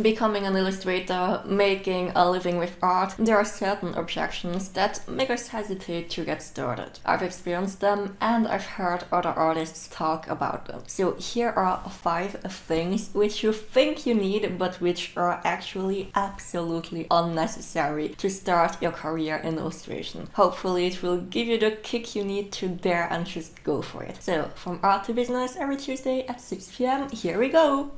Becoming an illustrator, making a living with art, there are certain objections that make us hesitate to get started. I've experienced them and I've heard other artists talk about them. So here are 5 things which you think you need but which are actually absolutely unnecessary to start your career in illustration. Hopefully it will give you the kick you need to dare and just go for it. So from art to business every Tuesday at 6 p.m, here we go!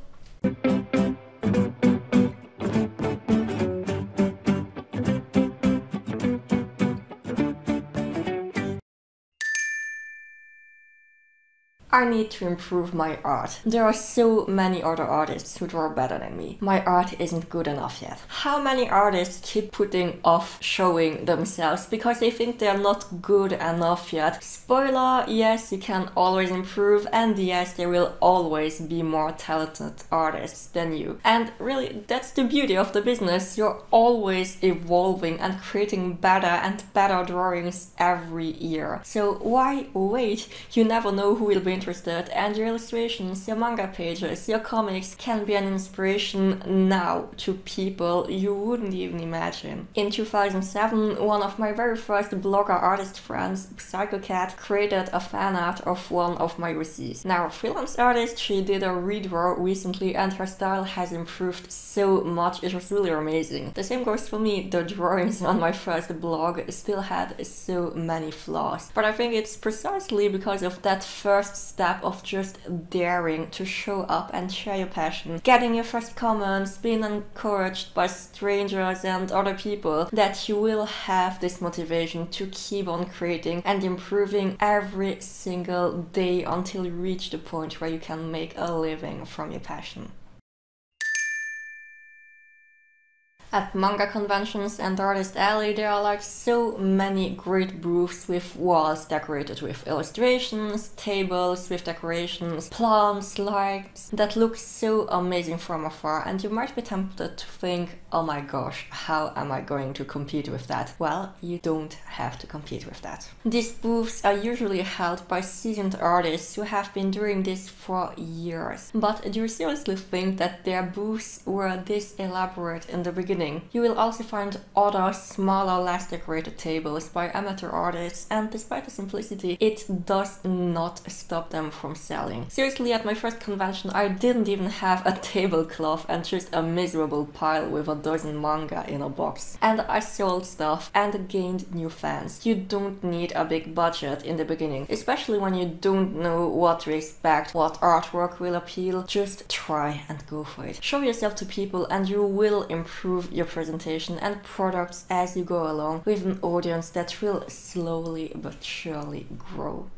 I need to improve my art. There are so many other artists who draw better than me. My art isn't good enough yet. How many artists keep putting off showing themselves because they think they're not good enough yet? Spoiler, yes, you can always improve, and yes, there will always be more talented artists than you. And really, that's the beauty of the business. You're always evolving and creating better and better drawings every year. So why wait? You never know who will be interested, and your illustrations, your manga pages, your comics can be an inspiration now to people you wouldn't even imagine. In 2007, one of my very first blogger artist friends, PsychoCat, created a fan art of one of my receipts. Now a freelance artist, she did a redraw recently and her style has improved so much, it was really amazing. The same goes for me, the drawings on my first blog still had so many flaws. But I think it's precisely because of that first step of just daring to show up and share your passion, getting your first comments, being encouraged by strangers and other people, that you will have this motivation to keep on creating and improving every single day until you reach the point where you can make a living from your passion. At manga conventions and Artist Alley, there are like so many great booths with walls decorated with illustrations, tables with decorations, plants, lights that look so amazing from afar, and you might be tempted to think, oh my gosh, how am I going to compete with that? Well, you don't have to compete with that. These booths are usually held by seasoned artists who have been doing this for years. But do you seriously think that their booths were this elaborate in the beginning? You will also find other, smaller, less decorated tables by amateur artists, and despite the simplicity, it does not stop them from selling. Seriously, at my first convention, I didn't even have a tablecloth and just a miserable pile with a dozen manga in a box. And I sold stuff and gained new fans. You don't need a big budget in the beginning, especially when you don't know what to expect, what artwork will appeal. Just try and go for it. Show yourself to people and you will improve your presentation and products as you go along with an audience that will slowly but surely grow.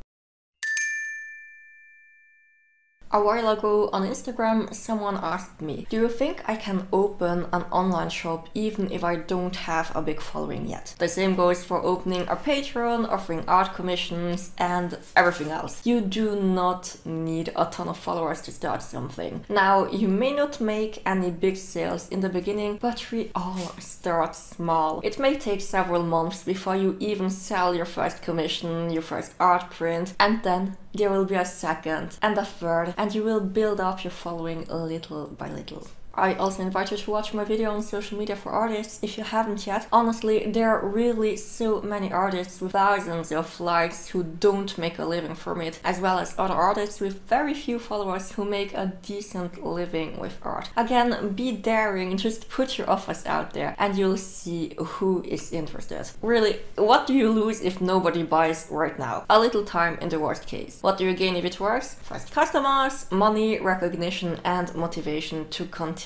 A while ago on Instagram, someone asked me, do you think I can open an online shop even if I don't have a big following yet? The same goes for opening a Patreon, offering art commissions, and everything else. You do not need a ton of followers to start something. Now, you may not make any big sales in the beginning, but we all start small. It may take several months before you even sell your first commission, your first art print, and then there will be a second and a third, and you will build up your following little by little. I also invite you to watch my video on social media for artists if you haven't yet. Honestly, there are really so many artists with thousands of likes who don't make a living from it, as well as other artists with very few followers who make a decent living with art. Again, be daring, just put your offers out there and you'll see who is interested. Really, what do you lose if nobody buys right now? A little time in the worst case. What do you gain if it works? First customers, money, recognition, and motivation to continue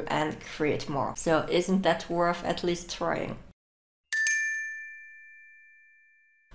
and create more. So isn't that worth at least trying?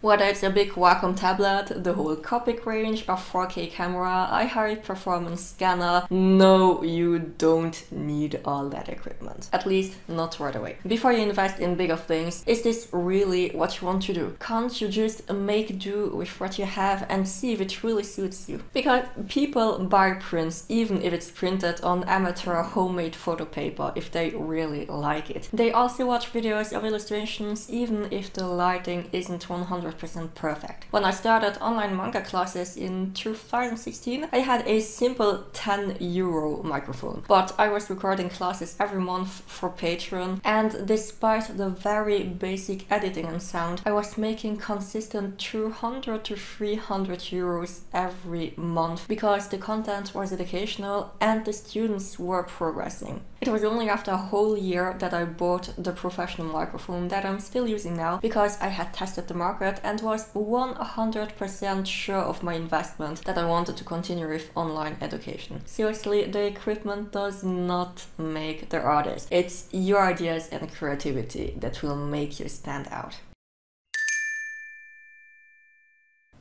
Whether it's a big Wacom tablet, the whole Copic range, a 4K camera, a high performance scanner, no, you don't need all that equipment. At least not right away. Before you invest in bigger things, is this really what you want to do? Can't you just make do with what you have and see if it really suits you? Because people buy prints even if it's printed on amateur homemade photo paper if they really like it. They also watch videos of illustrations even if the lighting isn't 100% 100% perfect. When I started online manga classes in 2016, I had a simple €10 microphone, but I was recording classes every month for Patreon, and despite the very basic editing and sound, I was making consistent 200 to €300 every month because the content was educational and the students were progressing. It was only after a whole year that I bought the professional microphone that I'm still using now because I had tested the market and was 100% sure of my investment that I wanted to continue with online education. Seriously, the equipment does not make the artist. It's your ideas and creativity that will make you stand out.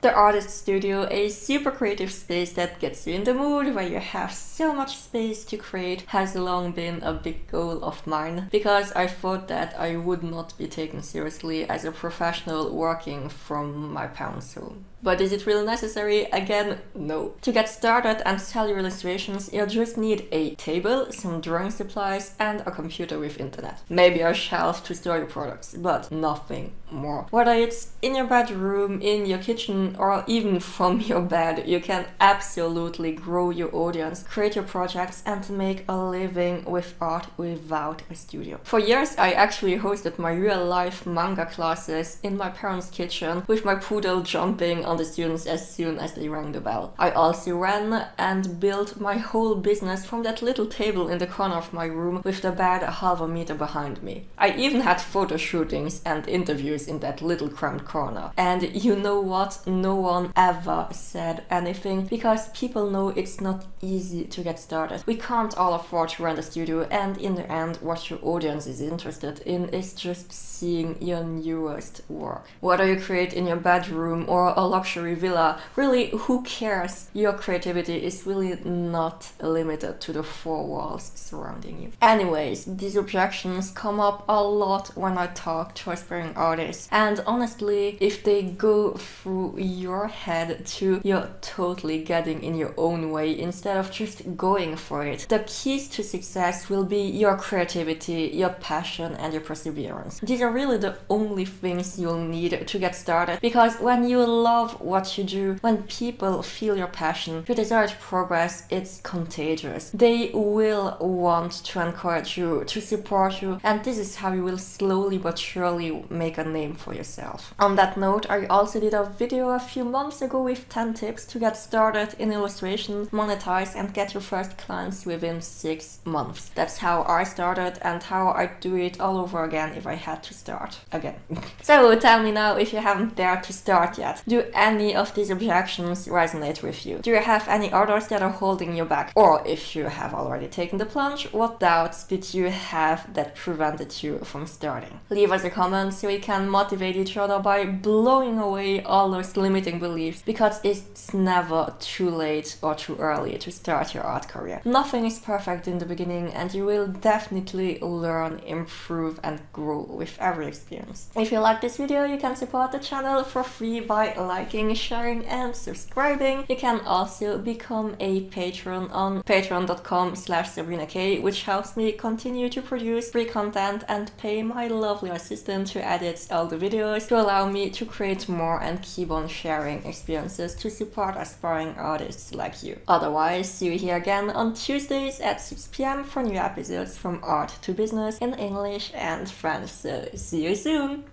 The artist studio, a super creative space that gets you in the mood, where you have so much space to create, has long been a big goal of mine because I thought that I would not be taken seriously as a professional working from my parents' home. But is it really necessary? Again, no. To get started and sell your illustrations, you just need a table, some drawing supplies, and a computer with internet. Maybe a shelf to store your products, but nothing more. Whether it's in your bedroom, in your kitchen, or even from your bed, you can absolutely grow your audience, create your projects, and make a living with art without a studio. For years, I actually hosted my real-life manga classes in my parents' kitchen with my poodle jumping on the students as soon as they rang the bell. I also ran and built my whole business from that little table in the corner of my room with the bed a half a meter behind me. I even had photo shootings and interviews in that little cramped corner. And you know what? No one ever said anything because people know it's not easy to get started. We can't all afford to rent a studio, and in the end, what your audience is interested in is just seeing your newest work. Whether you create in your bedroom or a luxury villa, really, who cares? Your creativity is really not limited to the four walls surrounding you. Anyways, these objections come up a lot when I talk to aspiring artists, and honestly, if they go through your head too, you're totally getting in your own way instead of just going for it. The keys to success will be your creativity, your passion, and your perseverance. These are really the only things you'll need to get started, because when you love what you do, when people feel your passion, your desire to progress, it's contagious. They will want to encourage you, to support you, and this is how you will slowly but surely make a name for yourself. On that note, I also did a video a few months ago with 10 tips to get started in illustration, monetize, and get your first clients within 6 months. That's how I started and how I'd do it all over again if I had to start again. So tell me now if you haven't dared to start yet. Do any of these objections resonate with you? Do you have any others that are holding you back? Or if you have already taken the plunge, what doubts did you have that prevented you from starting? Leave us a comment so we can motivate each other by blowing away all those limiting beliefs, because it's never too late or too early to start your art career. Nothing is perfect in the beginning, and you will definitely learn, improve, and grow with every experience. If you like this video, you can support the channel for free by liking, sharing, and subscribing. You can also become a patron on patreon.com/SabrinaK, which helps me continue to produce free content and pay my lovely assistant who edits all the videos to allow me to create more and keep on sharing experiences to support aspiring artists like you. Otherwise, see you here again on Tuesdays at 6 p.m. for new episodes from Art to Business in English and French. So see you soon!